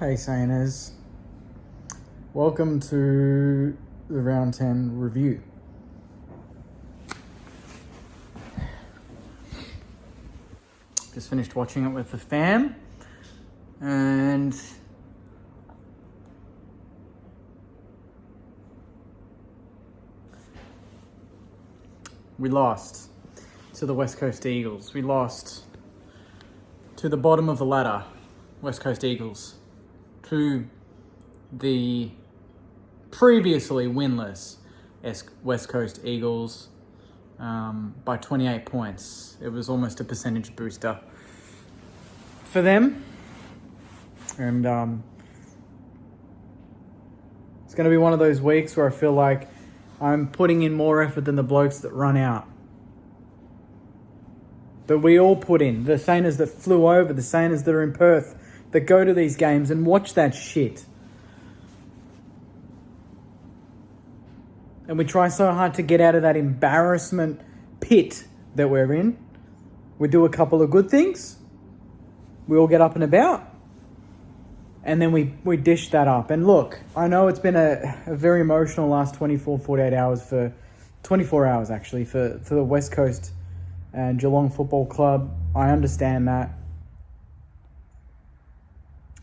Hey Sainers, welcome to the round 10 review. Just finished watching it with the fam and we lost to the West Coast Eagles. We lost to the bottom of the ladder, West Coast Eagles, to the previously winless West Coast Eagles by 28 points. It was almost a percentage booster for them. And it's going to be one of those weeks where I feel like I'm putting in more effort than the blokes that run out. But we all put in. The Sainers that flew over, the Sainers that are in Perth, that go to these games and watch that shit. And we try so hard to get out of that embarrassment pit that we're in. We do a couple of good things. We all get up and about. And then we dish that up. And look, I know it's been a very emotional last 48 hours for 24 hours actually for the West Coast and Geelong Football Club. I understand that.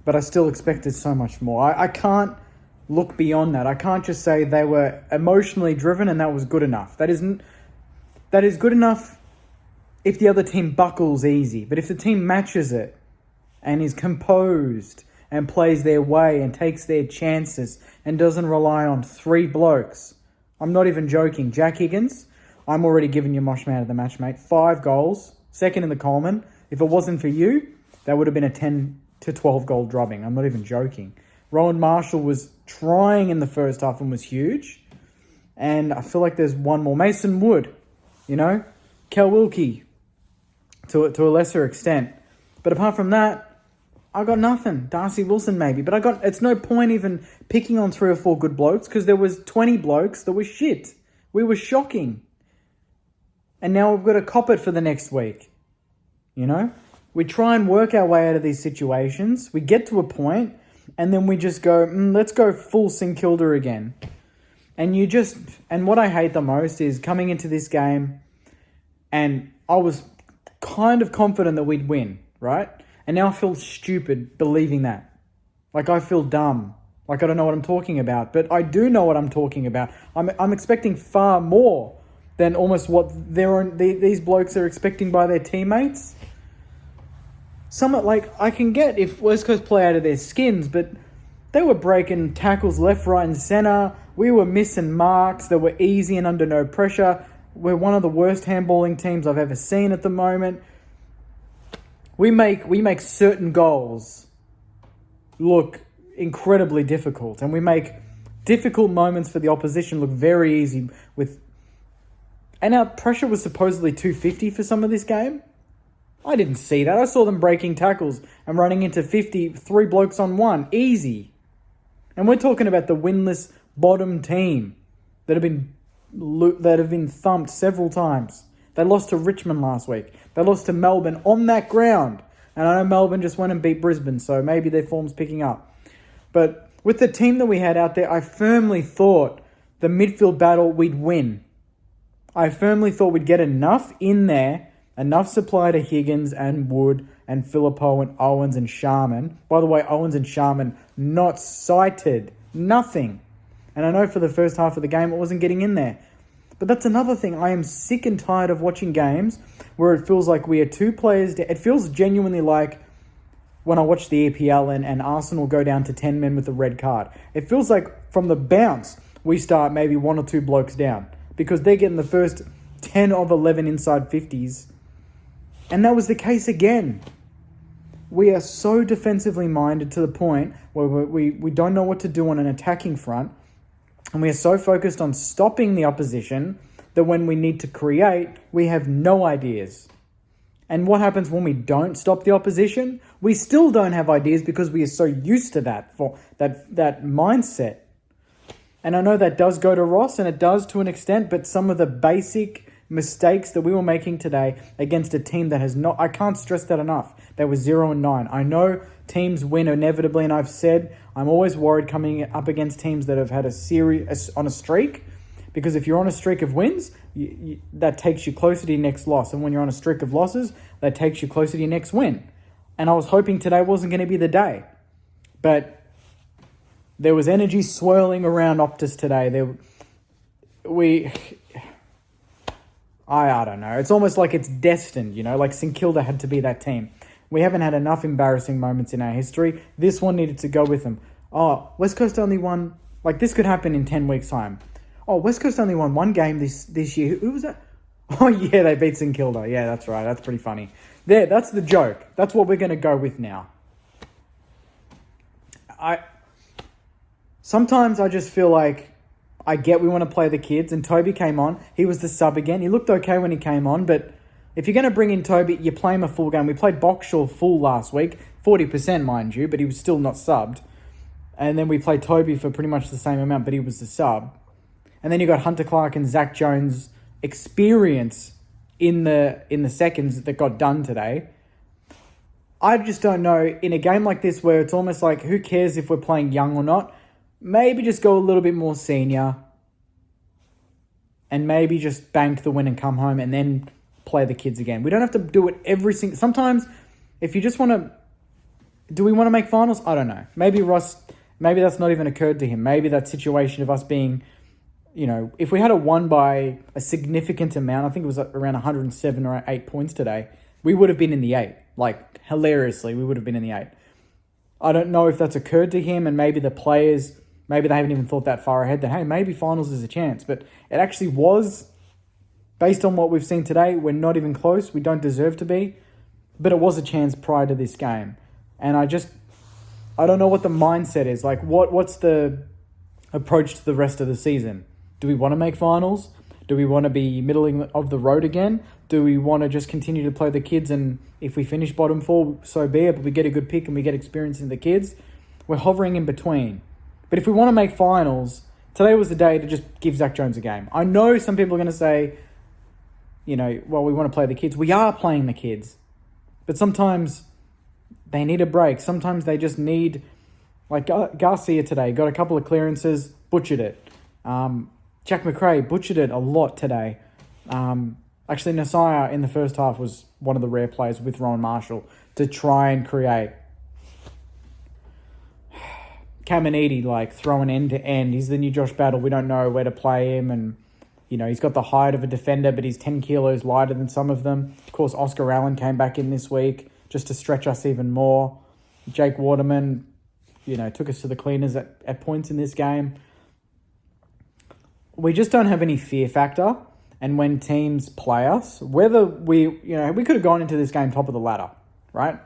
But I still expected so much more. I can't look beyond that. I can't just say they were emotionally driven and that was good enough. That is good enough if the other team buckles easy. But if the team matches it and is composed and plays their way and takes their chances and doesn't rely on three blokes. I'm not even joking. Jack Higgins, I'm already giving you Mosh Man of the match, mate. 5 goals, second in the Coleman. If it wasn't for you, that would have been a 10 to 12 goal drubbing. I'm not even joking. Rowan Marshall was trying in the first half and was huge. And I feel like there's one more. Mason Wood, Kel Wilkie to a lesser extent. But apart from that, I got nothing. Darcy Wilson maybe. But it's no point even picking on 3 or 4 good blokes because there was 20 blokes that were shit. We were shocking. And now we've got to cop it for the next week. We try and work our way out of these situations. We get to a point and then we just go, let's go full St Kilda again. And what I hate the most is coming into this game and I was kind of confident that we'd win, right? And now I feel stupid believing that. Like I feel dumb. Like I don't know what I'm talking about. But I do know what I'm talking about. I'm expecting far more than almost what these blokes are expecting by their teammates. I can get if West Coast play out of their skins, but they were breaking tackles left, right and centre. We were missing marks that were easy and under no pressure. We're one of the worst handballing teams I've ever seen at the moment. We make certain goals look incredibly difficult, and we make difficult moments for the opposition look very easy. And our pressure was supposedly 250 for some of this game. I didn't see that. I saw them breaking tackles and running into 3 blokes on one. Easy. And we're talking about the winless bottom team that have been thumped several times. They lost to Richmond last week. They lost to Melbourne on that ground. And I know Melbourne just went and beat Brisbane, so maybe their form's picking up. But with the team that we had out there, I firmly thought the midfield battle we'd win. I firmly thought we'd get enough in there, enough supply to Higgins and Wood and Philippou and Owens and Sharman. By the way, Owens and Sharman not cited. Nothing. And I know for the first half of the game it wasn't getting in there. But that's another thing. I am sick and tired of watching games where it feels like we are 2 players. It feels genuinely like when I watch the EPL and Arsenal go down to 10 men with a red card. It feels like from the bounce, we start maybe 1 or 2 blokes down because they're getting the first 10 of 11 inside 50s. And that was the case again. We are so defensively minded to the point where we don't know what to do on an attacking front. And we are so focused on stopping the opposition that when we need to create, we have no ideas. And what happens when we don't stop the opposition? We still don't have ideas because we are so used to that mindset. And I know that does go to Ross and it does to an extent, but some of the basic mistakes that we were making today against a team that has not, I can't stress that enough. They were 0-9. I know teams win inevitably, and I've said I'm always worried coming up against teams that have had a series on a streak, because if you're on a streak of wins, that takes you closer to your next loss. And when you're on a streak of losses, that takes you closer to your next win. And I was hoping today wasn't going to be the day. But there was energy swirling around Optus today. I don't know. It's almost like it's destined, like St Kilda had to be that team. We haven't had enough embarrassing moments in our history. This one needed to go with them. Oh, West Coast only won, this could happen in 10 weeks' time. Oh, West Coast only won one game this year. Who was that? Oh, yeah, they beat St Kilda. Yeah, that's right. That's pretty funny. There, that's the joke. That's what we're going to go with now. Sometimes I just feel like I get we want to play the kids, and Toby came on. He was the sub again. He looked okay when he came on, but if you're going to bring in Toby, you play him a full game. We played Boxshall full last week, 40% mind you, but he was still not subbed. And then we played Toby for pretty much the same amount, but he was the sub. And then you got Hunter Clark and Zach Jones' experience in the seconds that got done today. I just don't know, in a game like this where it's almost like, who cares if we're playing young or not? Maybe just go a little bit more senior and maybe just bank the win and come home and then play the kids again. We don't have to do it every single... Sometimes, if you just want to... Do we want to make finals? I don't know. Maybe that's not even occurred to him. Maybe that situation of us being... if we had won by a significant amount, I think it was around 107 or 8 points today, we would have been in the 8. Hilariously, we would have been in the 8. I don't know if that's occurred to him, and maybe the players, maybe they haven't even thought that far ahead that, hey, maybe finals is a chance. But it actually was, based on what we've seen today, we're not even close. We don't deserve to be. But it was a chance prior to this game. And I don't know what the mindset is. What's the approach to the rest of the season? Do we want to make finals? Do we want to be middling of the road again? Do we want to just continue to play the kids, and if we finish bottom 4, so be it, but we get a good pick and we get experience in the kids? We're hovering in between. But if we want to make finals, today was the day to just give Zach Jones a game. I know some people are going to say, we want to play the kids. We are playing the kids. But sometimes they need a break. Sometimes they just need, Garcia today, got a couple of clearances, butchered it. Jack McRae butchered it a lot today. Actually, Nasiah in the first half was one of the rare players with Rowan Marshall to try and create. Caminiti, throwing end to end. He's the new Josh Battle. We don't know where to play him. And, he's got the height of a defender, but he's 10 kilos lighter than some of them. Of course, Oscar Allen came back in this week just to stretch us even more. Jake Waterman, took us to the cleaners at points in this game. We just don't have any fear factor. And when teams play us, whether we could have gone into this game top of the ladder, right?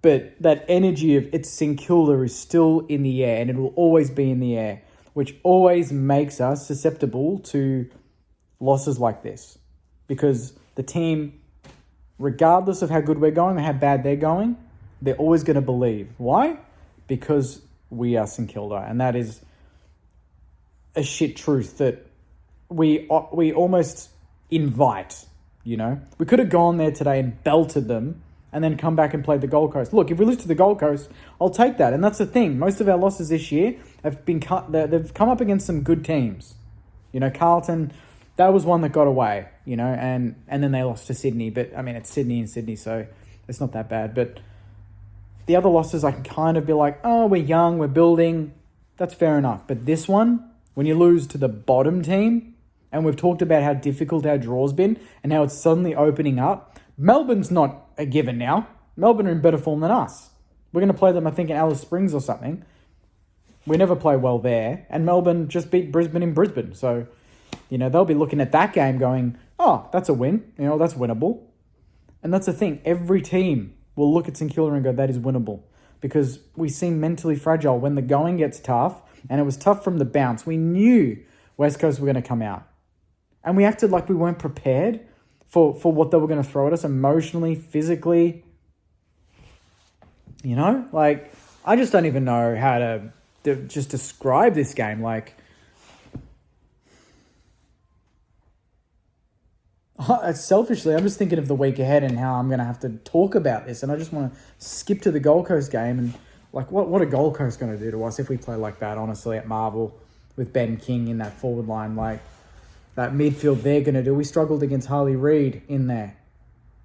But that energy of it's St Kilda is still in the air, and it will always be in the air, which always makes us susceptible to losses like this. Because the team, regardless of how good we're going or how bad they're going, they're always going to believe. Why? Because we are St Kilda, and that is a shit truth that we almost invite, We could have gone there today and belted them and then come back and played the Gold Coast. Look, if we lose to the Gold Coast, I'll take that. And that's the thing. Most of our losses this year have been they've come up against some good teams. Carlton, that was one that got away, and then they lost to Sydney. But, it's Sydney and Sydney, so it's not that bad. But the other losses, I can kind of be like, oh, we're young, we're building. That's fair enough. But this one, when you lose to the bottom team, and we've talked about how difficult our draw's been and how it's suddenly opening up. Melbourne's not a given now. Melbourne are in better form than us. We're going to play them, I think, in Alice Springs or something. We never play well there. And Melbourne just beat Brisbane in Brisbane. So, they'll be looking at that game going, oh, that's a win. That's winnable. And that's the thing. Every team will look at St Kilda and go, that is winnable. Because we seem mentally fragile when the going gets tough. And it was tough from the bounce. We knew West Coast were going to come out. And we acted like we weren't prepared for what they were going to throw at us emotionally, physically. I just don't even know how to just describe this game. Selfishly, I'm just thinking of the week ahead and how I'm going to have to talk about this. And I just want to skip to the Gold Coast game. And, like, what are Gold Coast going to do to us if we play like that, honestly, at Marvel with Ben King in that forward line? Like, that midfield they're going to do. We struggled against Harley Reid in there.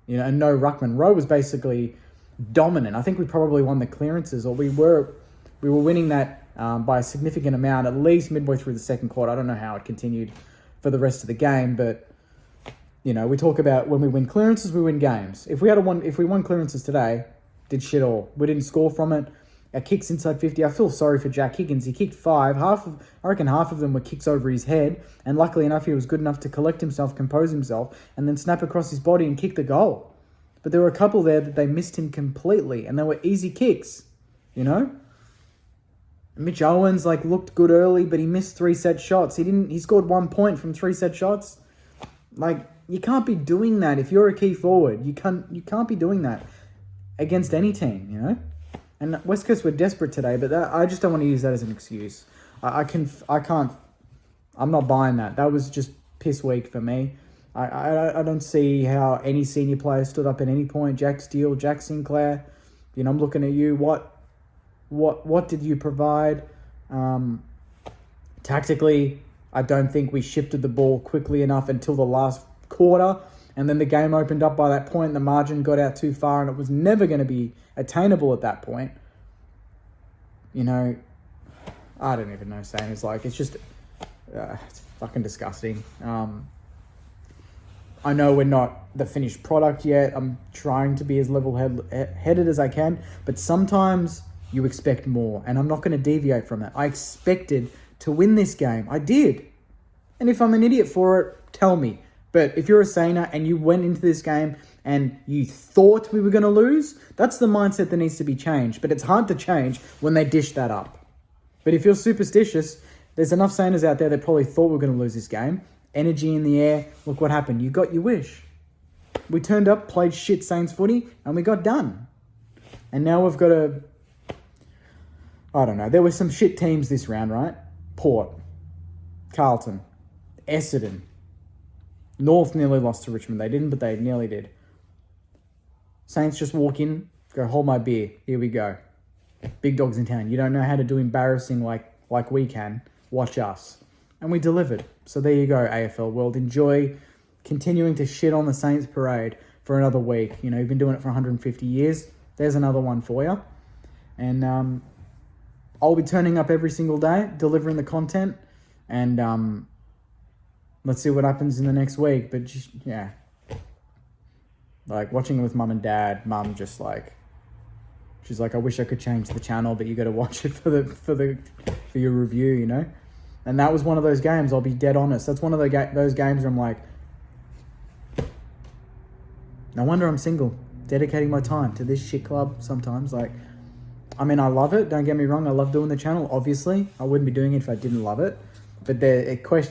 You know, and no ruckman. Rowe was basically dominant. I think we probably won the clearances, or we were winning that by a significant amount, at least midway through the second quarter. I don't know how it continued for the rest of the game, but you know, we talk about when we win clearances, we win games. If we won clearances today, did shit all. We didn't score from it. Our kicks inside 50. I feel sorry for Jack Higgins. He kicked 5. I reckon half of them were kicks over his head. And luckily enough, he was good enough to collect himself, compose himself, and then snap across his body and kick the goal. But there were a couple there that they missed him completely, and they were easy kicks, you know? Mitch Owens looked good early, but he missed 3 set shots. He scored 1 point from 3 set shots. You can't be doing that if you're a key forward. You can't be doing that against any team, you know? And West Coast were desperate today, but I just don't want to use that as an excuse. I'm not buying that. That was just piss weak for me. I don't see how any senior player stood up at any point. Jack Steele, Jack Sinclair, you know, I'm looking at you. What did you provide? Tactically, I don't think we shifted the ball quickly enough until the last quarter, and then the game opened up by that point. The margin got out too far, and it was never going to be attainable at that point. You know, I don't even know. Saying it's just it's fucking disgusting. I know we're not the finished product yet. I'm trying to be as level-headed as I can, but sometimes you expect more, and I'm not going to deviate from that. I expected to win this game. I did. And if I'm an idiot for it, tell me. But if you're a Saner and you went into this game and you thought we were going to lose, that's the mindset that needs to be changed. But it's hard to change when they dish that up. But if you're superstitious, there's enough Saners out there that probably thought we were going to lose this game. Energy in the air. Look what happened. You got your wish. We turned up, played shit Saints footy, and we got done. And now we've got to... I don't know. There were some shit teams this round, right? Port, Carlton, Essendon. North nearly lost to Richmond. They didn't, but they nearly did. Saints just walk in, go, hold my beer. Here we go. Big dogs in town. You don't know how to do embarrassing like we can. Watch us. And we delivered. So there you go, AFL world. Enjoy continuing to shit on the Saints parade for another week. You know, you've been doing it for 150 years. There's another one for you. And I'll be turning up every single day, delivering the content. And let's see what happens in the next week. But just, yeah. Watching it with mum and dad. Mum just she's like, I wish I could change the channel, but you got to watch it for your review, you know? And that was one of those games, I'll be dead honest. That's one of those games where I'm like, no wonder I'm single. Dedicating my time to this shit club sometimes. I mean, I love it. Don't get me wrong. I love doing the channel, obviously. I wouldn't be doing it if I didn't love it. But it goes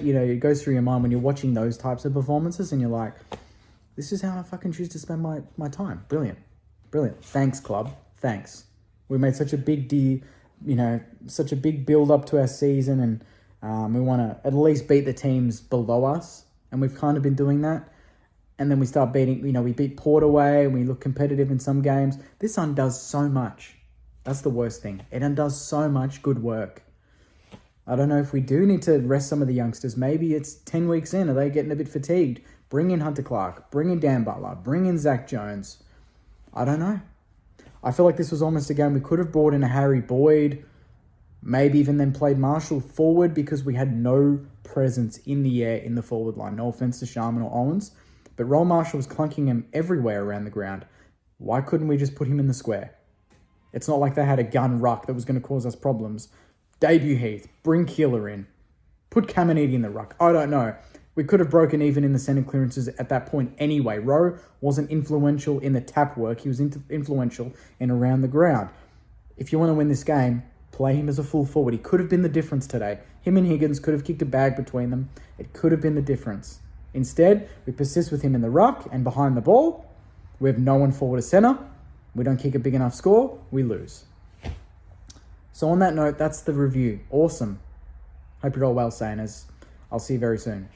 through your mind when you're watching those types of performances and you're like, this is how I fucking choose to spend my time. Brilliant. Brilliant. Thanks, club. Thanks. We made such a big such a big build up to our season, and we want to at least beat the teams below us. And we've kind of been doing that. And then we start beating, we beat Port away and we look competitive in some games. This undoes so much. That's the worst thing. It undoes so much good work. I don't know if we do need to rest some of the youngsters. Maybe it's 10 weeks in. Are they getting a bit fatigued? Bring in Hunter Clark. Bring in Dan Butler. Bring in Zach Jones. I don't know. I feel like this was almost a game we could have brought in a Harry Boyd. Maybe even then played Marshall forward because we had no presence in the air in the forward line. No offense to Sharman or Owens. But Roll Marshall was clunking him everywhere around the ground. Why couldn't we just put him in the square? It's not like they had a gun ruck that was going to cause us problems. Debut Heath. Bring Keeler in. Put Caminiti in the ruck. I don't know. We could have broken even in the centre clearances at that point anyway. Rowe wasn't influential in the tap work. He was influential in around the ground. If you want to win this game, play him as a full forward. He could have been the difference today. Him and Higgins could have kicked a bag between them. It could have been the difference. Instead, we persist with him in the ruck and behind the ball. We have no one forward to centre. We don't kick a big enough score. We lose. So on that note, that's the review. Awesome. Hope you're all well, Saners. I'll see you very soon.